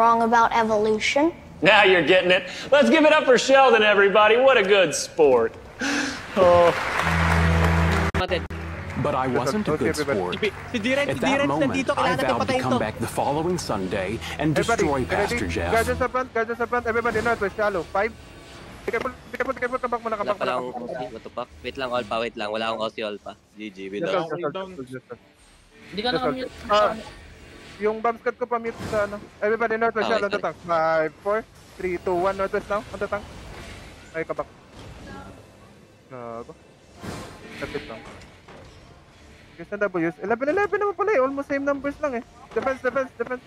wrong about evolution. Now you're getting it. Let's give it up for Sheldon, everybody. What a good sport. Oh. But I wasn't a good sport. At that moment, I vowed to come back the following Sunday and destroy Pastor Jeff. Guardian sa front, everybody northwest, shallow. 5. Careful, kabak mo na, kabak mo na. What the fuck? Wait lang, all pa, wait lang. Wala akong Aussie all pa. GG, without. Hindi ka na-mute. Yung bomb squad ko pa-mute sa ano. Everybody northwest, shallow, on the tank. 5, 4, 3, 2, 1, northwest now, on the tank. Ay, kabak. Gago. Tapit lang. Guys na W's. 11-11 naman pala eh. Almost same numbers lang eh. Defense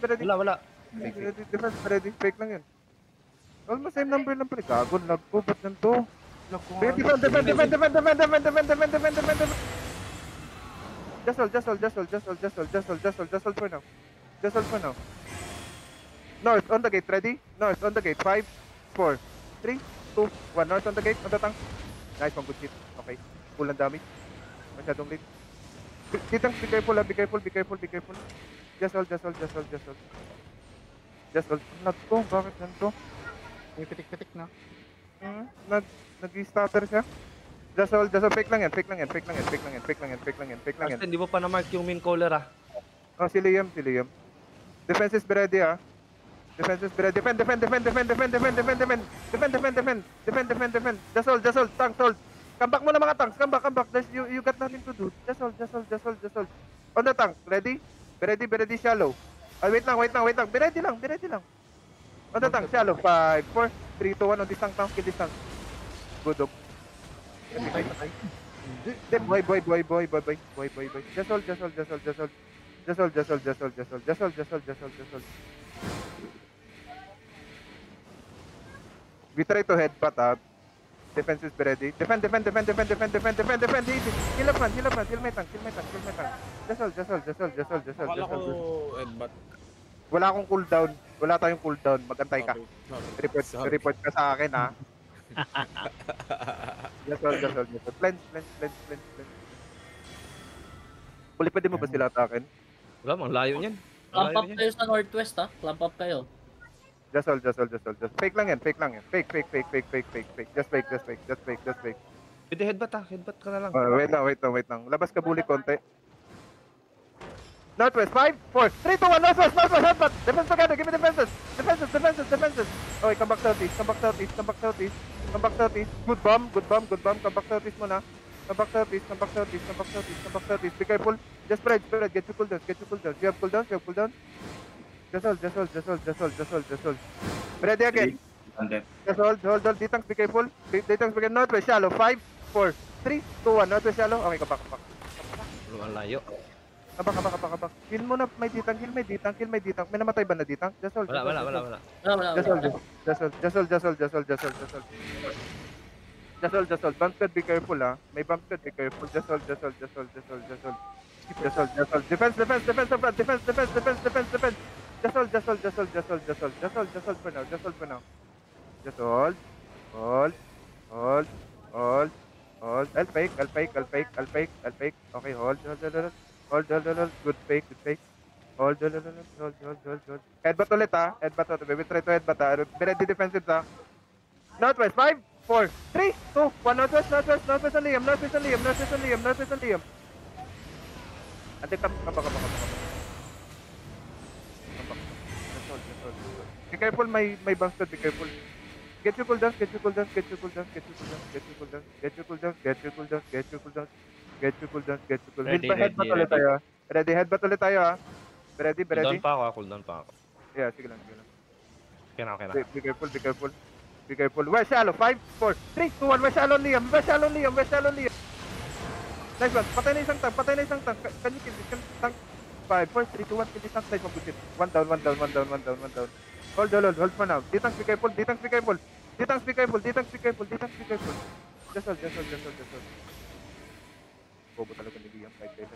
ready. Wala. Defense ready. Fake lang yun. Almost same number lang pala. Gago, lag ko. Ba't ganito? Defend. Just hold for now. North on the gate. Ready? North on the gate. 5, 4, 3, 2, 1. North on the gate. On the tank. Nice one. Good shit. Okay. Full ang damage. Masyadong late. Titang, be careful. Just hold. Lag ko, bakit ganito? May pitik-pitik na. Nag-stutter siya. Just hold, fake lang yan. Hindi mo pa na-mark yung main caller ah. Oh, si Liam. Defenses be ready ah. Defend. Just hold, tanks hold. Come back muna mga tanks, come back. You got nothing to do. Just hold. On the tank, ready? Be ready, shallow. Wait lang. Be ready lang. On the tank, shallow. 5, 4, 3, 2, 1. On this tank, kill this tank. Good dog. Boy. Just hold. We try to headbutt up. Defenses be ready. Defend. Heal my tank. Just hold. Wala ko headbutt. Wala akong cooldown. Wala tayong cooldown. Magantay ka. Report ka sa akin ha. Just hold. Plans. Pwede mo ba sila atakin? Wala, mang layo niyan. Clamp up kayo sa northwest ha. Clamp up kayo. Just hold. Fake lang yan. Fake. Just fake. Pwede headbutt ka na lang. Wait lang. Labas ka bully konti. Northwest, 5, 4, 3, 2, 1, northwest, headbutt. Defense together, give me defenses. Okay, come back southeast. Good bomb. Come back southeast muna. Come back southeast. Be careful. Just spread. Get your cooldowns. You have cooldown? Just hold. Ready again. Just hold. D-tanks, be careful. D-tanks, begin northwest, shallow. 5, 4, 3, 2, 1. Northwest, shallow. Okay, kabak. Wala, layo. Kabak. Kill mo na, may D-tank. May namatay ba na D-tank? Just hold. Wala. Just hold. Bump squad, be careful ha. May bump squad, be careful. Just hold. Defense up front. Defense. Just hold for now. Just hold. I'll fake. Okay, hold. Good fake. Hold. Headbutt ulit ha. We try to headbutt ha. Be ready defensive ha. Northwest, 5, 4, 3, 2, 1. Northwest on Liam. Ate, kabak. Be careful, may bang squad, be careful. Get your cooldowns. Headbutt ulit tayo. Ready, headbutt ulit tayo ha. Ready. Cooldown pa ako. Yeah, sige lang. Okay na. Be careful. West shallow, 5, 4, 3, 2, 1. West shallow Liam. Nice one. Patay na isang tank. Can you kill this tank? 5, 4, 3, 2, 1. Kill this tank. Nice one, good shit. One down. Hold for now. D-tanks, be careful. Just hold. Bobo talaga ni Liam. 5 days.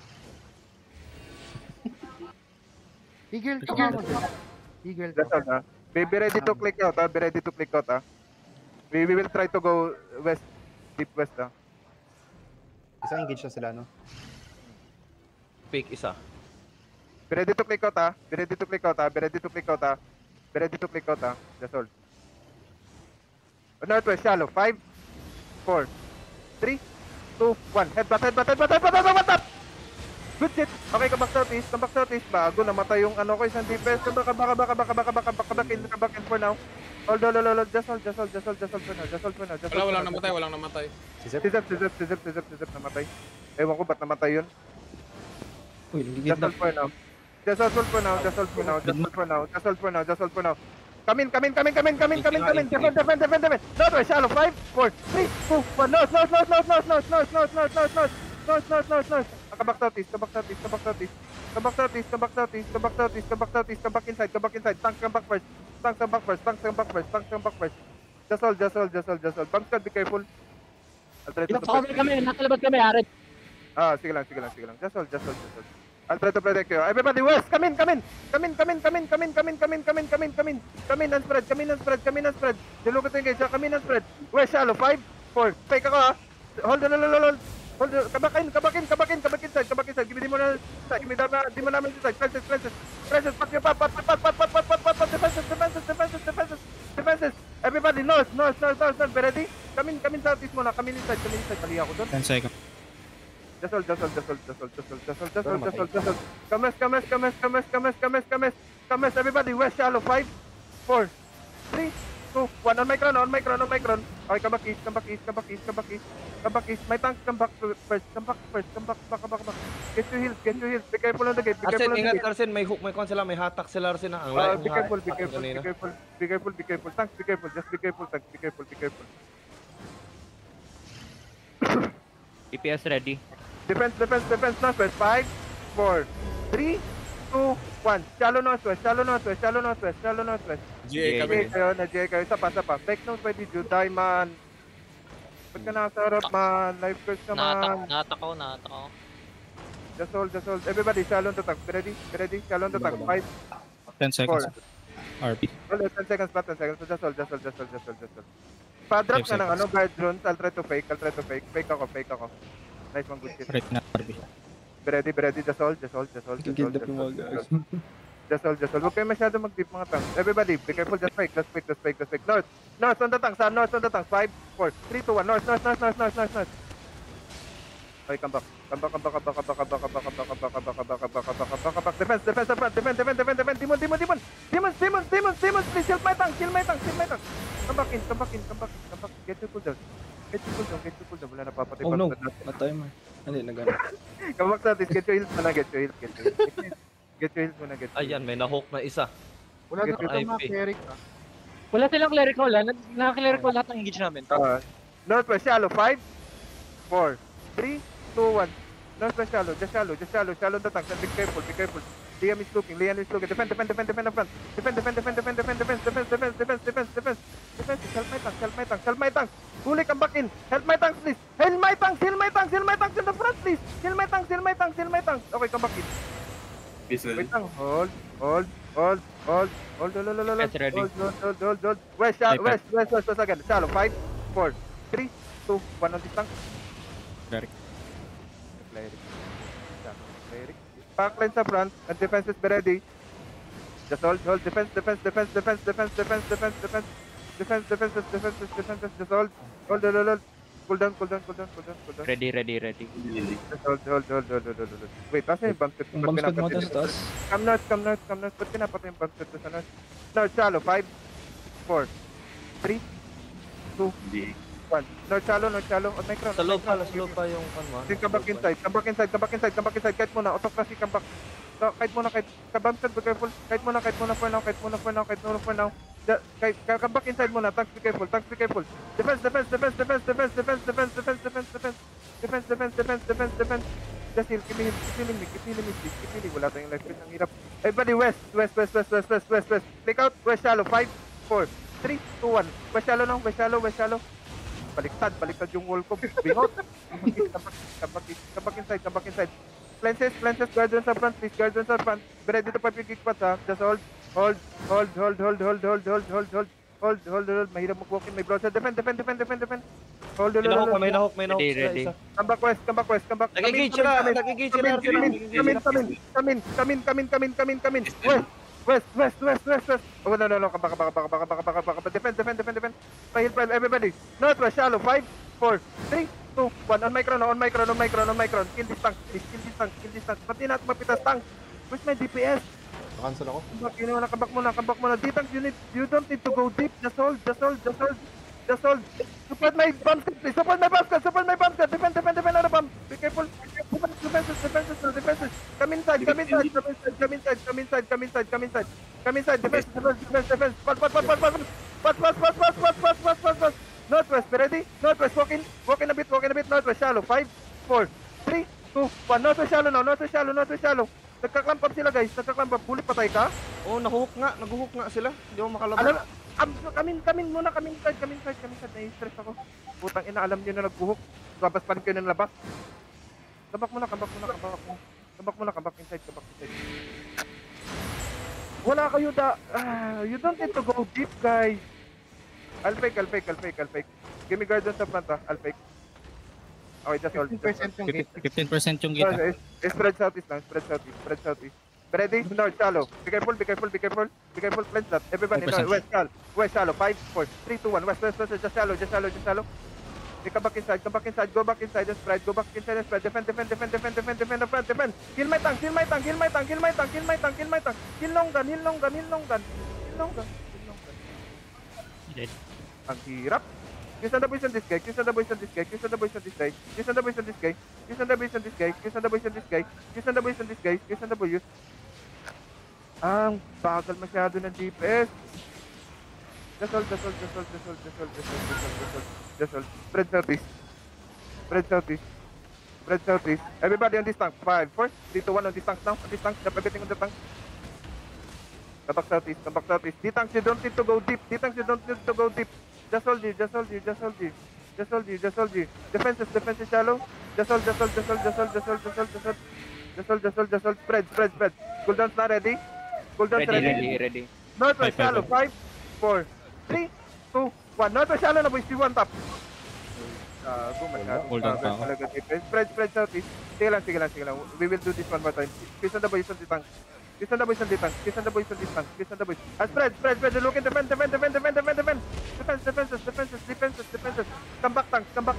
Eagle. Just hold ha. Be ready to click out ha. We will try to go west. Deep west ha. Isa engage na sila, no? Fake isa. Be ready to click out ha. Be ready to click out, Just hold. Northwest, shallow. 5, 4, 3, 2, 1. Headbutt. Good shit. Okay, come back southeast. Bago namatay yung ano ko, isang defense. Baka back in for now. Hold. Just hold for now. Walang namatay. Si Zep namatay. Ewan ko ba't namatay yun. Uy, Just hold for now. Just hold for now. Come in. Defend. Northwest, shallow. 5, 4, 3, 2, 1. North. Come back southeast. Come back inside. Tanks come back first. Just hold. Bump squad, be careful. I'll try to Nakalabas kami, Arit. sige lang. Just hold. I'll try to protect you. Everybody, west! Come in! Come in and spread. Dilugo to engage, come in and spread. West, shallow, 5, 4. Fake ako, Hold. Come back inside. Give me naman inside. Francis, pat your pat. Defenses. Everybody, north. Be ready? Come in southeast muna. Come in inside. Mali ako doon. 10 seconds. Just hold. Come. Everybody, west shallow. 5, 4, 3, 2, 1. On my crown. Okay, come back east. My tanks come back first. Come back. Get your heals. Be careful on the gate. Arsen, ingat Arsen, may hook, may con sila, may hatak sila Arsen na. Ang layo ng Be careful. Tanks, be careful. Just be careful. DPS ready. Defense, northwest. 5, 4, 3, 2, 1. Shallow northwest. GA kami. Na-GA kayo. Isa pa. Fake nose by Diju. Diamond. Ba't ka nasa harap, man? Life curse ka, man. Natakaw. Just hold. Everybody, shallow on the tank. Be ready? Shallow on the tank. 5, 10 seconds. 4. RP. Hold 10 seconds. So just hold. Pa-drop ka ng guard drones. I'll try to fake. Fake ako. Nice one, good shit. Right na RP. Be ready. Just hold. Just hold. Huwag kayo masyado mag-deep mga tanks. Everybody, be careful. Just fake. North on the tanks. 5, 4, 3, 2, 1. North. Okay, come back. Defense up front. Defend. Demons. Please kill my tank. Come back in. Get your cooldown. Wala na papatay. Oh no, na-timer. Hindi, nagano. Come back sa this. Get your heals muna. Ayan, may na-hook na isa. Wala Get na IP. cleric. Wala silang clerical, Naka-clerical lahat ng engage namin. Northwest shallow. 5, 4, 3, 2, 1. Northwest shallow. Just shallow the tanks. And be careful. Liam is looking. Defend up front. Defense. Help my tanks. Huli, come back in. Help my tanks, please. Heal my tanks in the front, please. Heal my tanks. Okay, come back in. Wait lang. Hold. Get ready. Hold. West again. Shallow. 5, 4, 3, 2, 1 on this tank. Cleric. Backlines up front and defenses be ready. Just hold. Defense. Just hold. Cool down. Ready. Just hold. Wait, nasa yung bump set? Yung bump set mo ito sa taas. Come north. Ba't pinapatay yung bump set sa north? North shallow. 5, 4, 3, 2, 1. North shallow. On my crown. Sa loob pa yung kanwa. Then come back inside. Kahit muna. Autocracy, come back. So, kahit muna. Kabump set, be careful. Kahit muna for now. Come back inside muna. Tanks, be careful. Defense. Just heal. Keep healing me. Wala tayong life. Ang hirap. Everybody, west. Click out. West shallow. 5, 4, 3, 2, 1. West shallow. Baliktad yung wall ko. Bingot. Come back inside. Flances, guardians up front, please. Be ready to pop your kick pads, ha. Just hold. Mahirap mag-walk in, may broadside. Defend. Hold. May na-hook Ready. isa. Come back west. Nag-engage sila. Come in. West. West. Oh, no. Come back. Defend. Pahil, everybody. Northwest, shallow. 5, 4, 3, 2, 1. On micron. Kill this tank. Pati natin mapitas tank. Where's my DPS? Cancel ako. Come back muna. D-tanks, you don't need to go deep. Just hold. Support my bomb squad, please. Support my bomb squad. Defend on the bomb. Be careful. Defenses. Come inside. Defense. Pass. Northwest, be ready? Northwest, walk in a bit. Northwest, shallow. 5, 4, 3, 2, 1. Northwest, shallow. Nagka-clamp up sila, guys. Bulit patay ka? Oh, naguhook nga sila. Hindi ako makalabas. Kamin muna. Kamin side. Nai-stress ako. Putang ina, alam niyo na nagbuhok. Labas pa rin kayo ng labas. Kabak muna. Kabak inside. Wala kayo you don't need to go deep, guys. I'll fake. Give me guard on sa front, I'll fake. Okay, just hold. 15% yung gate. 15% yung gate. Spread southeast lang. Spread southeast. Ready? North, shallow. Be careful. Plant that. Everybody, north, west, shallow. 5, 4, 3, 2, 1. West. Just shallow. Come back inside. Go back inside and spread. Defend the front. Defend. Kill my tank. Kill long gun. Ang hirap. Use on the boys on this guy. Ang bagal masyado ng DPS. Just hold. Spread southeast. Everybody on this tank. 5, 4, 3, 2, 1 on this tank now. Drop everything on the tank. Come back southeast. D-tanks, you don't need to go deep. Just hold you. Defenses shallow. Just hold. Spread. Cooldowns na ready. Ready. Northwest shallow. 5, 4, 3, 2, 1. Northwest shallow na boys. C1 top. Hold on pa ako. Spread southeast. Sige lang. We will do this one more time. Kiss on the boys on the tank. Spread. Look and defend. Defenses. Come back, tanks. Come back.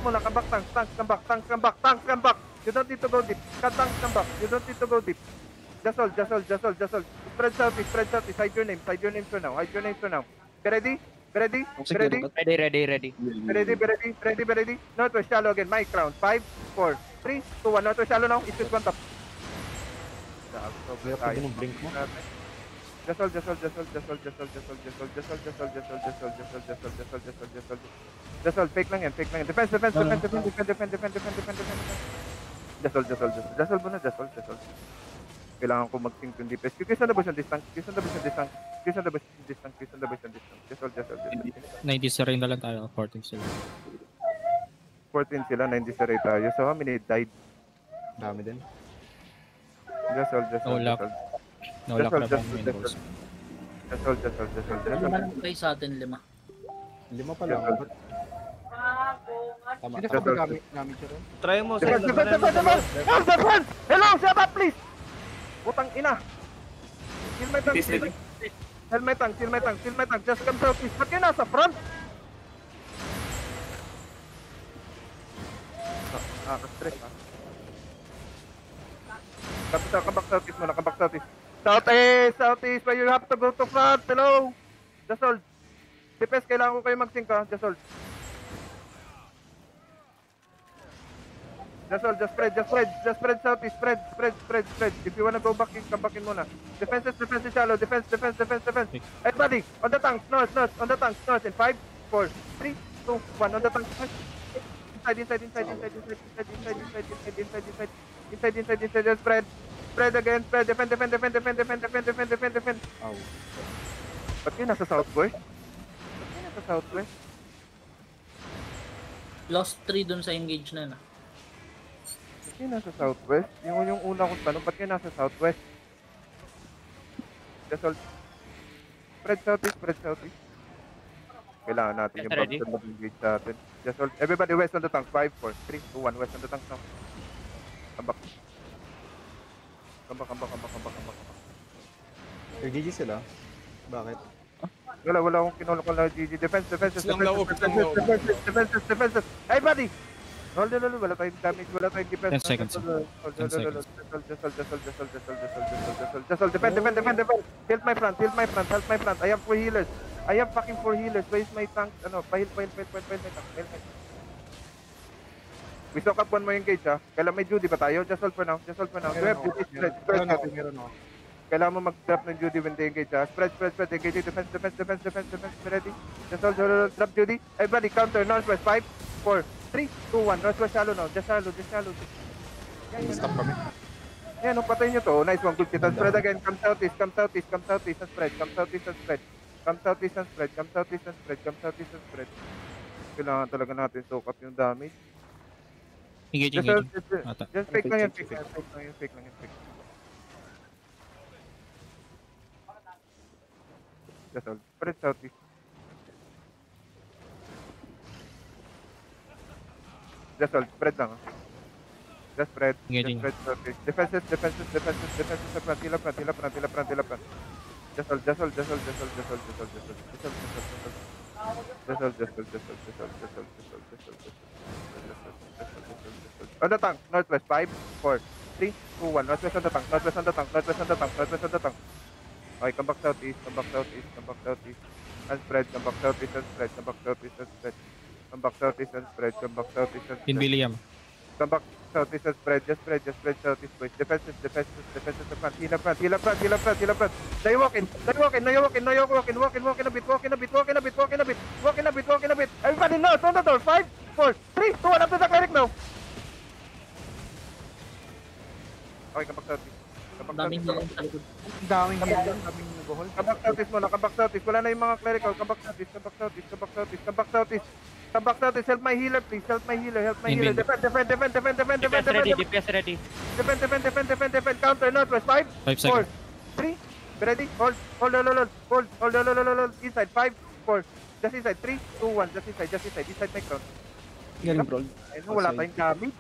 You don't need to go deep. Tanks, come back. You don't need to go deep. Just hold. Spread southeast. Hide your names for now. Be ready? Ready? Northwest shallow again. My crown. 5, 4, 3, 2, 1. Northwest shallow now. It's just one top. Blink mo. Just hold. Fake lang yan. Defense. Just hold muna. Kailangan ko mag-sync yung DPS. Kiss on the boys on distance. Just hold. 90 sa rin na lang tayo. 14 sila. 14 sila, 90 sa rate tayo. So how many died? Dami din. Just hold. No luck na bang main goals. Just hold. Naman kayo sa atin, 5. 5 pa lang. Tama. Just hold. Gamit siya rin. Try mo, Defense! Hello, shut up please! Putang ina! Kill my tank. Just come southeast. Ba't kayo nasa front? Ka-stress Come back southeast muna. Southeast, but you have to go to front. Hello? Just hold. DPS, kailangan ko kayo mag-sync ha. Just hold. Just spread southeast. Spread. If you wanna go back in, come back in muna. Defenses shallow. Defense. Everybody, on the tanks, north. On the tanks, north. In 5, 4, 3, 2, 1. On the tanks, north. Inside. Just spread again. Defend. Ow. Ba't kayo nasa southwest? Lost 3 dun sa engage na yun. Ba't kayo nasa southwest? Yung una kong tanong, ba't kayo nasa southwest? Just hold. Spread southeast. Kailangan natin yung bumps na mag-engage sa atin. Just hold. Everybody west on the tanks. 5, 4, 3, 2, 1. West on the tanks now. Come back. GG sila. Bakit? Wala akong kinulokol na GG. Defense. Lang loob, lang loob. Defense. Hey, buddy! Hold. Wala tayong damage, wala tayong defense. 10 seconds. 10 seconds. Just defend. Help my front. I have 4 healers. I have fucking 4 healers. Where is my tank? Pahil my tank. We soak up one more engage, ha? Kailan may Judy ba tayo? Just hold for now. You have Judy. Spread. Meron ako. Kailangan mo mag-drop ng Judy when they engage, ha? Spread. Engage. Defense. Ready? Just hold. Drop Judy. Everybody counter. Northwest. 5, 4, 3, 2, 1. Northwest shallow now. Just shallow. Stop kami. Yan, patayin nyo to. Nice one. Good kita. Spread again. Come southeast and spread. Come southeast and spread. Kailangan talaga natin soak up yung damage. Engaging. Ata. Just fake lang yan. Just hold. Spread southeast. Just hold. Spread lang. Just spread. Engaging. Just spread southeast. Defenses sa front. Hila front. Just hold. On the tank. Northwest. 5, 4, 3, 2, 1. Northwest on the tank. Okay, come back southeast. And spread. Come back southeast and spread. In William. Come back southeast and spread. Just spread southeast, boys. Defenses sa front. Hila front. Now you walk in. Walk in a bit. Everybody north on the door. 5, 4, 3, 2, 1. Up to the cleric now. Okay, come back southeast. Daming nilong sa likod. Daming nag-hold. Come back southeast. Wala na yung mga clerical. Come back southeast. Help my healer, please. Defend. DPS ready. Defend. Counter northwest. 5, 5 4, seconds. 3. Ready? Hold. Inside. 5, 4. Just inside. 3, 2, 1. Just inside. Inside my crown. Galing brawl. Ayun, wala tayong gamit.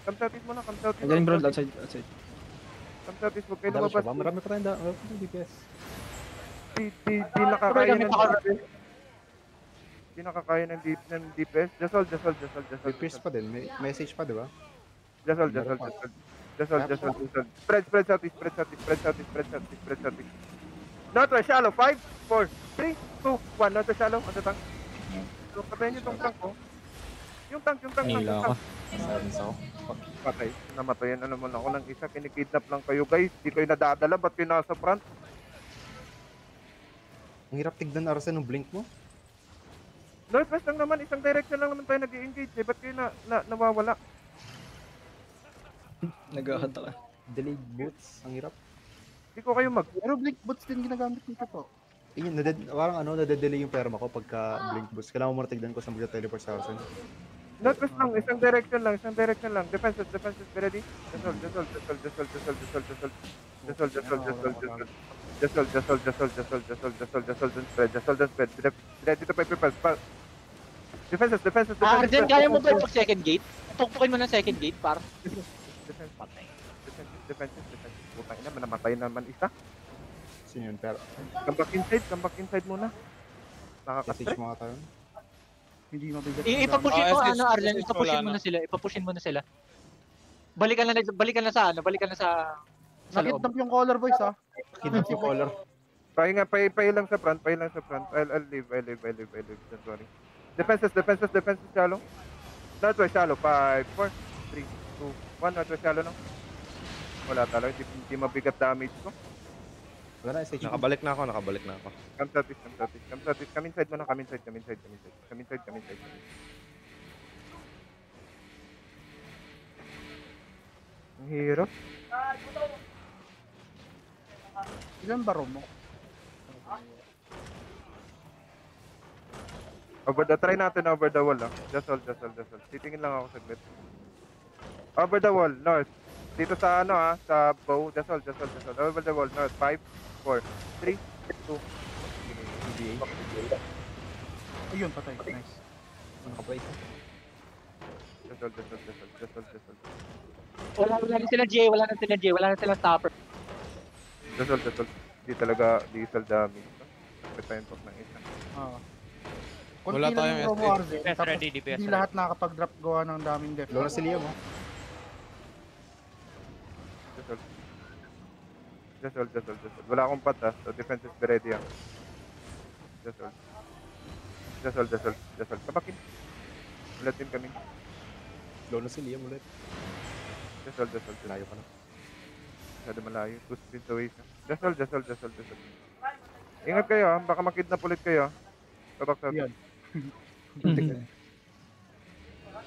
Come southeast muna. Galing brawl outside. Come southeast. Huwag kayo Dallas lumabas. ba? Marami pa tayong DPS. Di nakakaya ng DPS. Di nakakaya ng DPS. Just hold. DPS pa din. May message pa, di ba? Just hold. Spread southeast. Northwest shallow. 5, 4, 3, 2, 1. Northwest shallow. On the tank. So, patayin nyo tong tank, oh. Yung tank. Nahila ako. Patay. Namatayan na naman ako ng isa. Kinikidnap lang kayo, guys. Di kayo nadadala. Ba't kayo nasa front? Ang hirap tignan Arsen ng blink mo. Northwest lang naman. Isang direction lang naman tayo nag-i-engage. Ba't kayo nawawala? Nag-ahata ka. Delayed boots. Ang hirap. Di ko kayo Pero blink boots din ginagamit dito po. Yun, parang nade-delay yung perma ko pagka blink boost. Kailangan mo tignan ko sa mag-teleport sa Arsen. Northwest lang. Isang direction lang. Defenses. Be ready? Just hold. Don't spread. Ready to prepare. Defenses. Arjen, kaya mo ba yung second gate? Pukpukin mo ng second gate, par. Defenses. Putang ina, namatay naman isa. Sino yun? Pero, Come back inside muna. message Nakaka-stress. mo nga tayo. Hindi mabigat. Ipapushin mo, SK, Arjen, SK, ipapushin mo na sila. Balikan na sa loob. Nakidnap yung color boys ha. Kidnap yung color. Pahi lang sa front. I'll leave. Don't worry. Defenses shallow. Northwest shallow. 5, 4, 3, 2, 1. Northwest shallow no. Wala talaga. Hindi mabigat damage ko. Wala na, SH. Nakabalik na ako. Come southeast. Come inside muna. Come inside. Ang hirap. Ilan baro mo? Try natin over the wall ah. Just hold. Titingin lang ako saglit. Over the wall, north. Dito sa sa bow. Just hold. Over the wall, north. 5, 4, 3, 2. Ayun, patay. Nice. Nakabay ka. Just hold. Wala na sila J, wala na sila stopper. Just hold. Di talaga diesel damage. Patayin po ng isa. Kunti Wala lang tayong yung promo SP. Arzen, DPS tapos ready, DPS hindi ready. lahat nakakapag-drop gawa ng daming def. Low na si Liam, oh. Just hold. Wala akong pat ha. So defenses be ready ha. Just hold. Kabakin. Ulat din kami. Low na si Liam ulit. Just hold. Layo pa na. Masyado malayo. 2 speeds away siya. Just hold. Ingat kayo ha. Baka makidnap ulit kayo ha. Kabak sa Yan.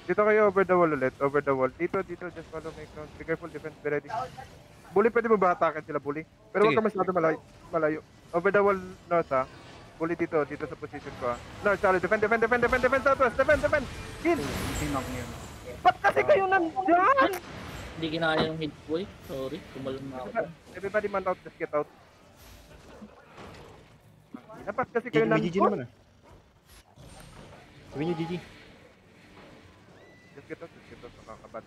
Dito kayo over the wall ulit. Over the wall. Dito. Just follow my crown. Be careful. Defense be ready. Bully, pwede mo ba atakin sila, Bully? Pero huwag ka masyado malayo. Over the wall, North, ha? Bully dito sa position ko, ha? North, sorry. Defend, Southwest. Defend. Kill! Tinang yun. Ba't kasi kayo nandyan? Hindi kinaya yung hit boy. Sorry, tumalon na ako. Everybody man out, just get out. Dapat kasi kayo May GG nandyan. naman, ah. Sabihin niyo GG. Just get out, nakakabat.